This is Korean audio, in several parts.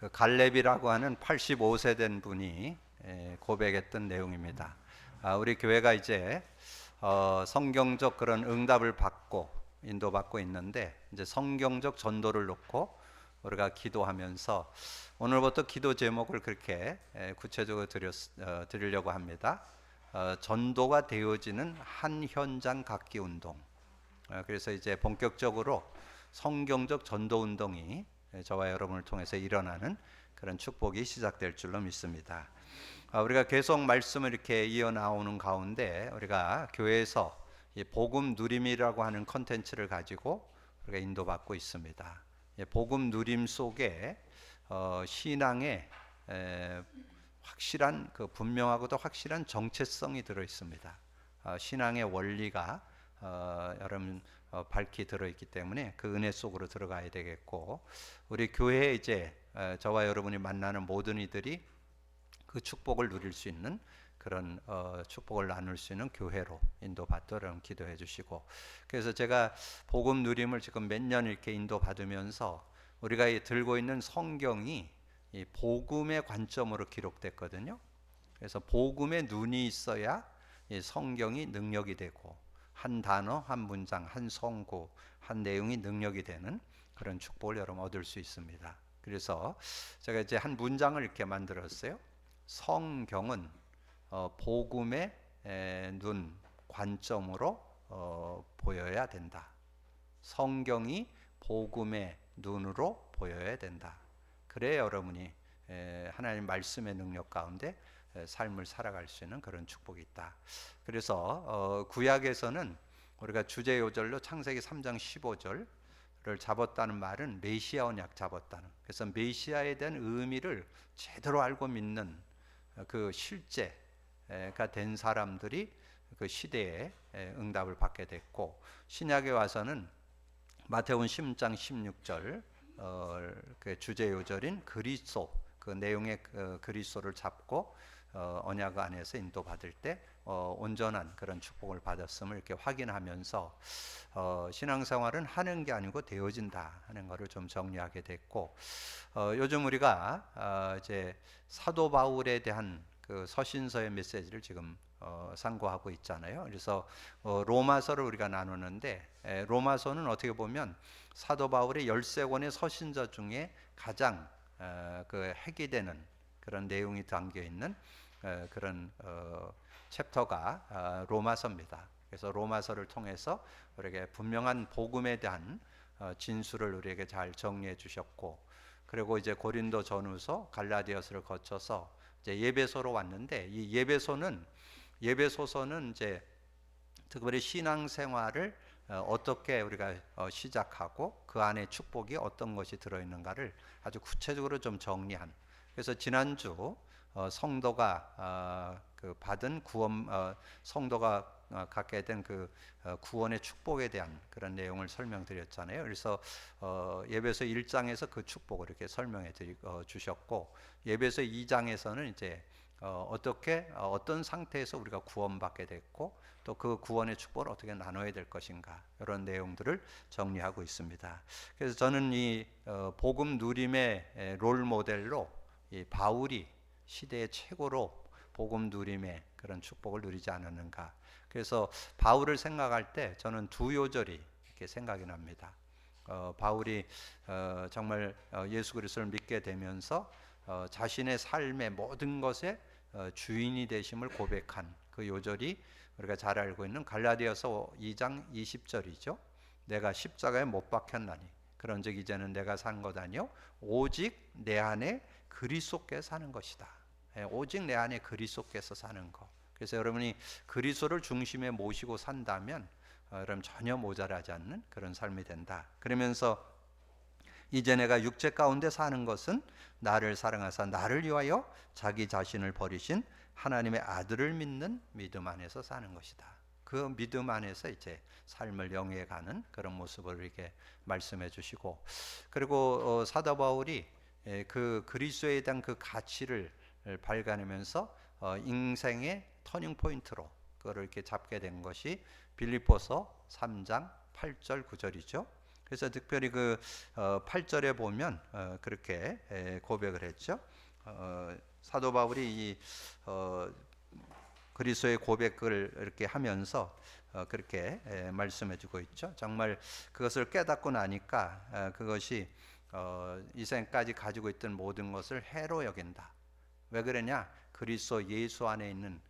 그 갈렙이라고 하는 85세 된 분이 고백했던 내용입니다. 우리 교회가 이제 성경적 그런 응답을 받고 인도받고 있는데, 이제 성경적 전도를 놓고 우리가 기도하면서 오늘부터 기도 제목을 그렇게 구체적으로 드리려고 합니다. 전도가 되어지는 한 현장 갖기 운동. 그래서 이제 본격적으로 성경적 전도 운동이 저와 여러분을 통해서 일어나는 그런 축복이 시작될 줄로 믿습니다. 우리가 계속 말씀을 이렇게 이어 나오는 가운데 우리가 교회에서 이 복음 누림이라고 하는 컨텐츠를 가지고 우리가 인도받고 있습니다. 복음 누림 속에 신앙의 확실한 그 분명하고도 확실한 정체성이 들어 있습니다. 신앙의 원리가 여러분 밝히 들어있기 때문에 그 은혜 속으로 들어가야 되겠고, 우리 교회에 이제 저와 여러분이 만나는 모든 이들이 그 축복을 누릴 수 있는 그런 축복을 나눌 수 있는 교회로 인도받도록 기도해 주시고, 그래서 제가 복음 누림을 지금 몇 년 이렇게 인도받으면서 우리가 들고 있는 성경이 이 복음의 관점으로 기록됐거든요. 그래서 복음의 눈이 있어야 이 성경이 능력이 되고, 한 단어, 한 문장, 한 성구, 한 내용이 능력이 되는 그런 축복을 여러분 얻을 수 있습니다. 그래서 제가 이제 한 문장을 이렇게 만들었어요. 성경은 복음의 눈 관점으로 보여야 된다. 성경이 복음의 눈으로 보여야 된다. 그래야 여러분이 하나님 말씀의 능력 가운데 삶을 살아갈 수 있는 그런 축복이 있다. 그래서 구약에서는 우리가 주제 요절로 창세기 3장 15절을 잡았다는 말은 메시아 언약 잡았다는. 그래서 메시아에 대한 의미를 제대로 알고 믿는 그 실제가 된 사람들이 그 시대에 응답을 받게 됐고, 신약에 와서는 마태복음 10장 16절 그 주제 요절인 그리스도, 그 내용의 그리스도를 잡고 언약 안에서 인도받을 때 온전한 그런 축복을 받았음을 이렇게 확인하면서 신앙생활은 하는 게 아니고 되어진다 하는 것을 좀 정리하게 됐고, 요즘 우리가 이제 사도 바울에 대한 그 서신서의 메시지를 지금 상고하고 있잖아요. 그래서 로마서를 우리가 나누는데, 로마서는 어떻게 보면 사도 바울의 13권의 서신서 중에 가장 그 핵이 되는 그런 내용이 담겨 있는 그런 챕터가 로마서입니다. 그래서 로마서를 통해서 우리에게 분명한 복음에 대한 진수를 우리에게 잘 정리해 주셨고, 그리고 이제 고린도 전후서, 갈라디아서를 거쳐서 이제 예배소로 왔는데, 이 예배소서는 이제 특별히 신앙생활을 어떻게 우리가 시작하고 그 안에 축복이 어떤 것이 들어있는가를 아주 구체적으로 좀 정리한. 그래서 지난주 성도가 그 받은 구원, 성도가 갖게 된 그 구원의 축복에 대한 그런 내용을 설명드렸잖아요. 그래서 예배서 1장에서 그 축복을 이렇게 설명해 주셨고, 예배서 2장에서는 이제 어떻게 어떤 상태에서 우리가 구원받게 됐고, 또 그 구원의 축복을 어떻게 나눠야 될 것인가, 이런 내용들을 정리하고 있습니다. 그래서 저는 이 복음 누림의 롤 모델로 이 바울이 시대의 최고로 복음 누림의 그런 축복을 누리지 않았는가. 그래서 바울을 생각할 때 저는 두 요절이 이렇게 생각이 납니다. 바울이 정말 예수 그리스도를 믿게 되면서 자신의 삶의 모든 것에 주인이 되심을 고백한 그 요절이 우리가 잘 알고 있는 갈라디아서 2장 20절이죠. 내가 십자가에 못 박혔나니 그런즉 이제는 내가 산 것 아니요 오직 내 안에 그리스도께 사는 것이다. 오직 내 안에 그리스도께서 사는 것. 그래서 여러분이 그리스도를 중심에 모시고 산다면 여러분 전혀 모자라지 않는 그런 삶이 된다. 그러면서 이제 내가 육체 가운데 사는 것은 나를 사랑하사 나를 위하여 자기 자신을 버리신 하나님의 아들을 믿는 믿음 안에서 사는 것이다. 그 믿음 안에서 이제 삶을 영위해가는 그런 모습을 이렇게 말씀해 주시고, 그리고 사도 바울이 그 그리스도에 대한 그 가치를 발견하면서 인생의 터닝 포인트로 그거를 이렇게 잡게 된 것이 빌립보서 3장 8절 9절이죠. 그래서 특별히 8절에 보면 그렇게 고백을 했죠. 사도 바울이 이 그리스도의 고백을 이렇게 하면서 그렇게 말씀해주고 있죠. 정말 그것을 깨닫고 나니까 그것이 이 생까지 가지고 있던 모든 것을 해로 여긴다. 왜 그러냐? 그리스도 예수 안에 있는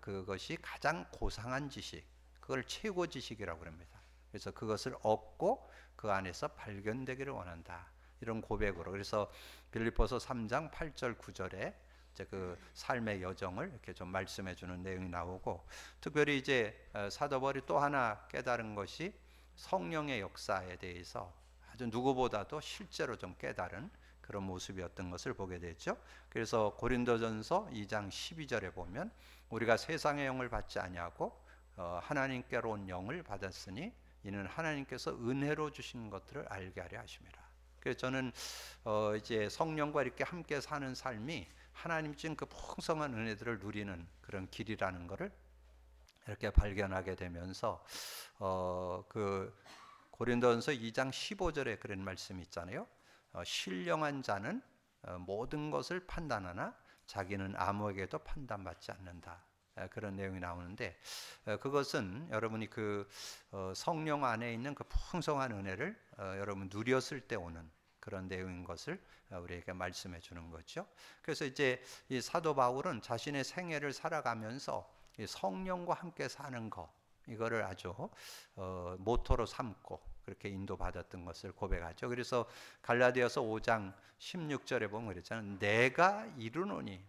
그것이 가장 고상한 지식, 그걸 최고 지식이라고 합니다. 그래서 그것을 얻고 그 안에서 발견되기를 원한다. 이런 고백으로. 그래서 빌립보서 3장 8절 9절에 이제 그 삶의 여정을 이렇게 좀 말씀해 주는 내용이 나오고, 특별히 이제 사도 바울이 또 하나 깨달은 것이 성령의 역사에 대해서 아주 누구보다도 실제로 좀 깨달은 그런 모습이었던 것을 보게 되죠. 그래서 고린도전서 2장 12절에 보면 우리가 세상의 영을 받지 아니하고 하나님께로 온 영을 받았으니 이는 하나님께서 은혜로 주신 것들을 알게 하려 하심이라. 그래서 저는 이제 성령과 이렇게 함께 사는 삶이 하나님 주신 그 풍성한 은혜들을 누리는 그런 길이라는 것을 이렇게 발견하게 되면서 그 고린도전서 2장 15절에 그런 말씀이 있잖아요. 신령한 자는 모든 것을 판단하나 자기는 아무에게도 판단받지 않는다. 그런 내용이 나오는데, 그것은 여러분이 그 성령 안에 있는 그 풍성한 은혜를 여러분 누렸을 때 오는 그런 내용인 것을 우리에게 말씀해 주는 거죠. 그래서 이제 이 사도 바울은 자신의 생애를 살아가면서 이 성령과 함께 사는 거, 이거를 아주 모토로 삼고 그렇게 인도받았던 것을 고백하죠. 그래서 갈라디아서 5장 16절에 보면 그랬잖아요. 내가 이르노니,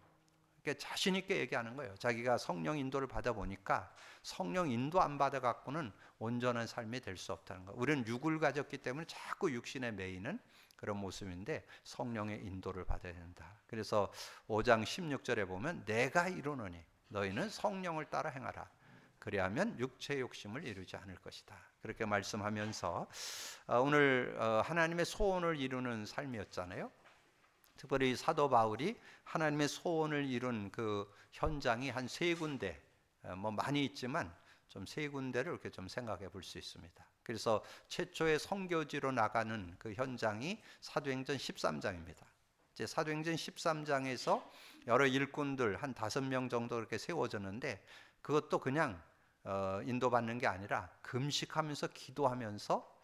자신 있게 얘기하는 거예요. 자기가 성령 인도를 받아 보니까 성령 인도 안 받아 갖고는 온전한 삶이 될 수 없다는 거. 우리는 육을 가졌기 때문에 자꾸 육신에 매이는 그런 모습인데 성령의 인도를 받아야 된다. 그래서 5장 16절에 보면 내가 이르노니 너희는 성령을 따라 행하라. 그리하면 육체의 욕심을 이루지 않을 것이다. 그렇게 말씀하면서 오늘 하나님의 소원을 이루는 삶이었잖아요. 특별히 사도 바울이 하나님의 소원을 이룬 그 현장이 한 세 군데, 뭐 많이 있지만 좀 세 군데를 이렇게 좀 생각해 볼 수 있습니다. 그래서 최초의 선교지로 나가는 그 현장이 사도행전 13장입니다. 이제 사도행전 13장에서 여러 일꾼들 한 5명 정도 이렇게 세워졌는데, 그것도 그냥 인도받는 게 아니라 금식하면서 기도하면서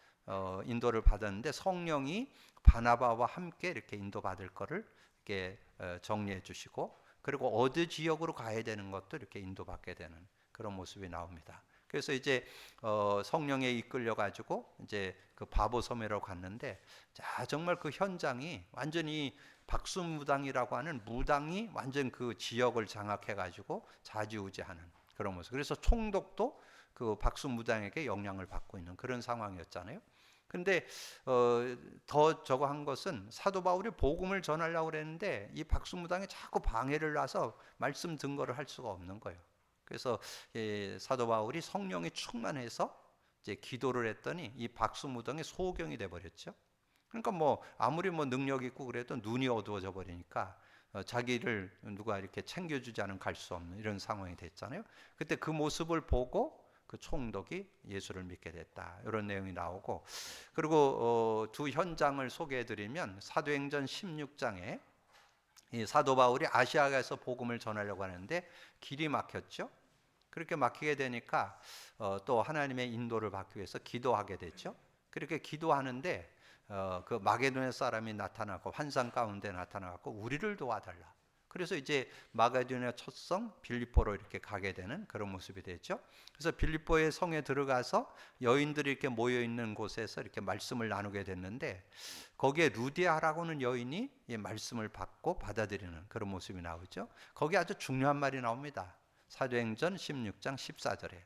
인도를 받았는데, 성령이 바나바와 함께 이렇게 인도받을 거를 이렇게 정리해 주시고, 그리고 어느 지역으로 가야 되는 것도 이렇게 인도받게 되는 그런 모습이 나옵니다. 그래서 이제 성령에 이끌려 가지고 이제 그 바보섬으로 갔는데, 자 정말 그 현장이 완전히 박수무당이라고 하는 무당이 완전 그 지역을 장악해 가지고 좌지우지하는 그런 모습. 그래서 총독도 그 박수무당에게 영향을 받고 있는 그런 상황이었잖아요. 근데 더 저거 한 것은 사도 바울이 복음을 전하려고 그랬는데 이 박수무당이 자꾸 방해를 놔서 말씀 증거를 할 수가 없는 거예요. 그래서 사도 바울이 성령에 충만해서 이제 기도를 했더니 이 박수무당이 소경이 돼 버렸죠. 그러니까 뭐 아무리 뭐 능력 있고 그래도 눈이 어두워져 버리니까 자기를 누가 이렇게 챙겨주지 않으면 갈 수 없는 이런 상황이 됐잖아요. 그때 그 모습을 보고 그 총독이 예수를 믿게 됐다. 이런 내용이 나오고, 그리고 두 현장을 소개해드리면 사도행전 16장에 이 사도 바울이 아시아에서 복음을 전하려고 하는데 길이 막혔죠. 그렇게 막히게 되니까 또 하나님의 인도를 받기 위해서 기도하게 됐죠. 그렇게 기도하는데 그 마게도냐 사람이 나타나고 환상 가운데 나타나고 우리를 도와달라. 그래서 이제 마게도냐 첫성 빌립보로 이렇게 가게 되는 그런 모습이 됐죠. 그래서 빌립보의 성에 들어가서 여인들이 이렇게 모여 있는 곳에서 이렇게 말씀을 나누게 됐는데, 거기에 루디아라고는 여인이 이 말씀을 받고 받아들이는 그런 모습이 나오죠. 거기 아주 중요한 말이 나옵니다. 사도행전 16장 14절에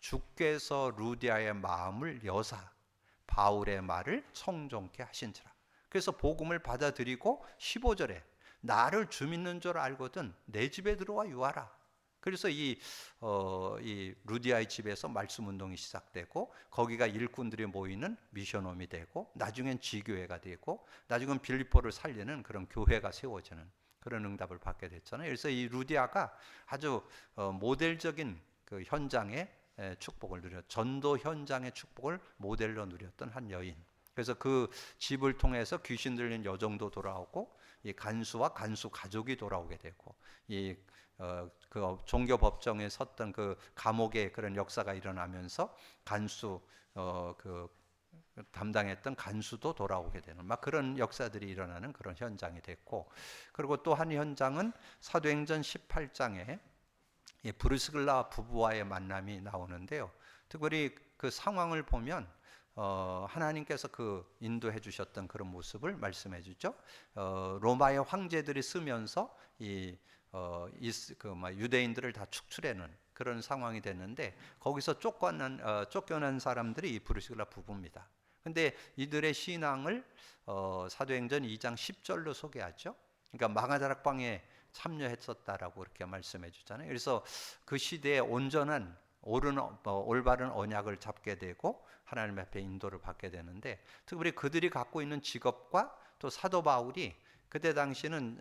주께서 루디아의 마음을 여사 바울의 말을 성종케 하신지라. 그래서 복음을 받아들이고 15절에 나를 주 믿는 줄 알거든 내 집에 들어와 유하라. 그래서 이 루디아의 집에서 말씀 운동이 시작되고, 거기가 일꾼들이 모이는 미션홈이 되고, 나중엔 지교회가 되고, 나중엔 빌립보를 살리는 그런 교회가 세워지는 그런 응답을 받게 됐잖아요. 그래서 이 루디아가 아주 모델적인 그 현장의 축복을 누렸, 전도 현장의 축복을 모델로 누렸던 한 여인. 그래서 그 집을 통해서 귀신 들린 여종도 돌아오고 이 간수와 간수 가족이 돌아오게 되고 그 종교 법정에 섰던 그 감옥의 그런 역사가 일어나면서 간수 그 담당했던 간수도 돌아오게 되는 막 그런 역사들이 일어나는 그런 현장이 됐고, 그리고 또 한 현장은 사도행전 18장에 브리스길라 부부와의 만남이 나오는데요. 특별히 그 상황을 보면 하나님께서 그 인도해 주셨던 그런 모습을 말씀해 주죠. 로마의 황제들이 쓰면서 유대인들을 다 축출해는 그런 상황이 됐는데, 거기서 쫓겨난 사람들이 이 브리스길라 부부입니다. 근데 이들의 신앙을 사도행전 2장 10절로 소개하죠. 그러니까 마가다락방에 참여했었다라고 이렇게 말씀해 주잖아요. 그래서 그 시대에 온전한 올바른 언약을 잡게 되고 하나님 앞에 인도를 받게 되는데, 특별히 그들이 갖고 있는 직업과 또 사도 바울이 그때 당시는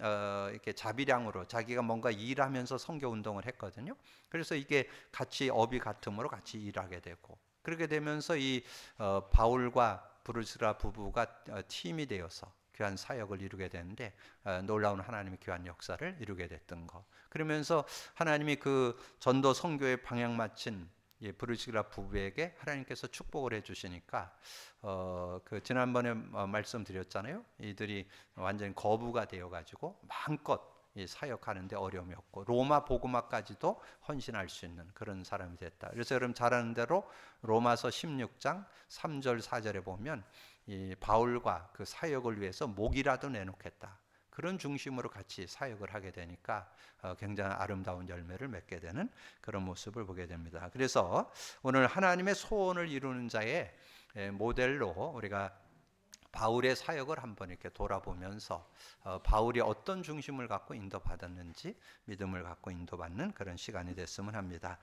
이렇게 자비량으로 자기가 뭔가 일하면서 선교 운동을 했거든요. 그래서 이게 같이 업이 같음으로 같이 일하게 되고, 그렇게 되면서 이 바울과 브루스라 부부가 팀이 되어서 귀한 사역을 이루게 되는데, 놀라운 하나님의 귀한 역사를 이루게 됐던 거. 그러면서 하나님이 그 전도 선교의 방향 마친 브루스라 부부에게 하나님께서 축복을 해주시니까 그 지난번에 말씀드렸잖아요. 이들이 완전히 거부가 되어가지고 마음껏 사역하는데 어려움이 없고 로마 복음화까지도 헌신할 수 있는 그런 사람이 됐다. 그래서 여러분 잘 아는 대로 로마서 16장 3절 4절에 보면 이 바울과 그 사역을 위해서 목이라도 내놓겠다, 그런 중심으로 같이 사역을 하게 되니까 굉장히 아름다운 열매를 맺게 되는 그런 모습을 보게 됩니다. 그래서 오늘 하나님의 소원을 이루는 자의 모델로 우리가 바울의 사역을 한번 이렇게 돌아보면서 바울이 어떤 중심을 갖고 인도받았는지 믿음을 갖고 인도받는 그런 시간이 됐으면 합니다.